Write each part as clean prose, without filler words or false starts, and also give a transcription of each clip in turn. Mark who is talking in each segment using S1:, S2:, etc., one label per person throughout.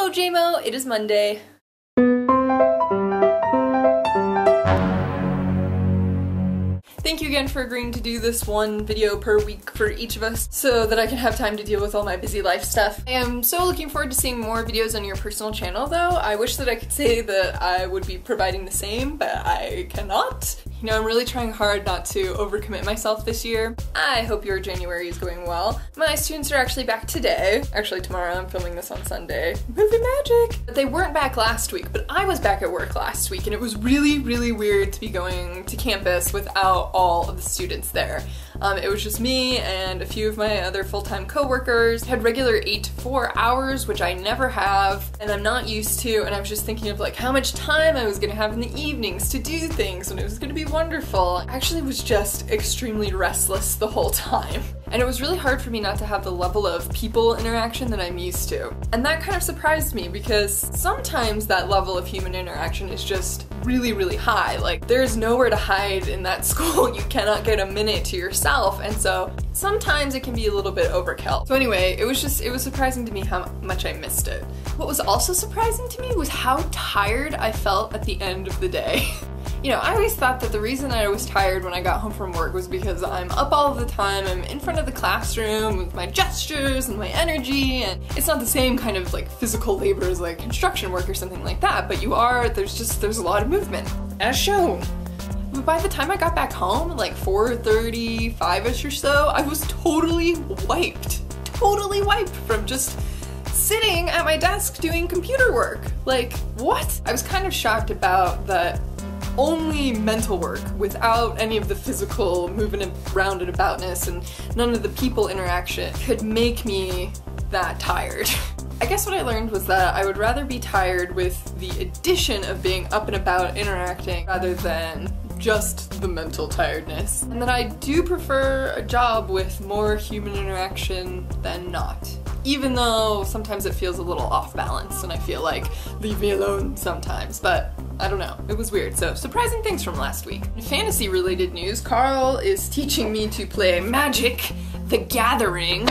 S1: Hello JMO, it is Monday. Thank you again for agreeing to do this one video per week for each of us so that I can have time to deal with all my busy life stuff. I am so looking forward to seeing more videos on your personal channel though. I wish that I could say that I would be providing the same, but I cannot. You know, I'm really trying hard not to overcommit myself this year. I hope your January is going well. My students are actually back today. Actually tomorrow, I'm filming this on Sunday. Movie magic! But they weren't back last week, but I was back at work last week and it was really, really weird to be going to campus without all of the students there. It was just me and a few of my other full-time co-workers. I had regular 8 to 4 hours, which I never have and I'm not used to, and I was just thinking of like how much time I was gonna have in the evenings to do things and it was gonna be wonderful. I actually was just extremely restless the whole time. And it was really hard for me not to have the level of people interaction that I'm used to. And that kind of surprised me because sometimes that level of human interaction is just really, really high. Like there's nowhere to hide in that school. You cannot get a minute to yourself. And so sometimes it can be a little bit overkill. So anyway, it was surprising to me how much I missed it. What was also surprising to me was how tired I felt at the end of the day. You know, I always thought that the reason I was tired when I got home from work was because I'm up all the time, I'm in front of the classroom with my gestures and my energy, and it's not the same kind of like physical labor as like construction work or something like that, but there's a lot of movement, as shown. But by the time I got back home, like 4:35ish or so, I was totally wiped from just sitting at my desk doing computer work. Like, what? I was kind of shocked about that. Only mental work without any of the physical moving around and aboutness and none of the people interaction could make me that tired. I guess what I learned was that I would rather be tired with the addition of being up and about interacting rather than just the mental tiredness. And that I do prefer a job with more human interaction than not. Even though sometimes it feels a little off balance and I feel like, leave me alone sometimes, but I don't know, it was weird. So surprising things from last week. In fantasy related news, Carl is teaching me to play Magic: The Gathering,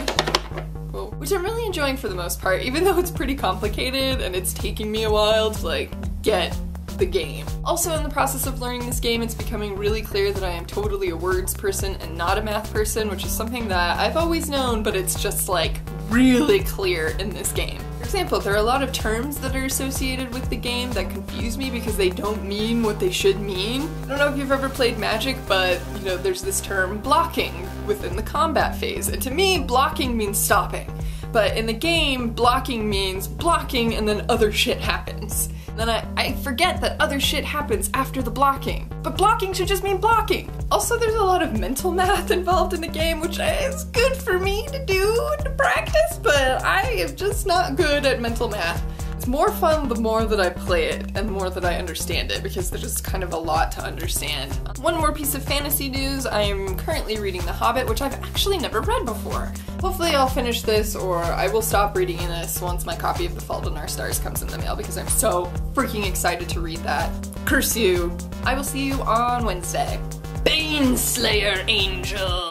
S1: which I'm really enjoying for the most part, even though it's pretty complicated and it's taking me a while to like get the game. Also in the process of learning this game, it's becoming really clear that I am totally a words person and not a math person, which is something that I've always known, but it's just like really clear in this game. For example, there are a lot of terms that are associated with the game that confuse me because they don't mean what they should mean. I don't know if you've ever played Magic, but you know, there's this term blocking within the combat phase, and to me, blocking means stopping. But in the game, blocking means blocking and then other shit happens. Then I forget that other shit happens after the blocking. But blocking should just mean blocking. Also, there's a lot of mental math involved in the game, which is good for me to do and to practice, but I am just not good at mental math. It's more fun the more that I play it and the more that I understand it, because there's just kind of a lot to understand. One more piece of fantasy news, I am currently reading The Hobbit, which I've actually never read before. Hopefully I'll finish this, or I will stop reading this once my copy of The Fault in Our Stars comes in the mail, because I'm so freaking excited to read that. Curse you! I will see you on Wednesday. Baneslayer Angel!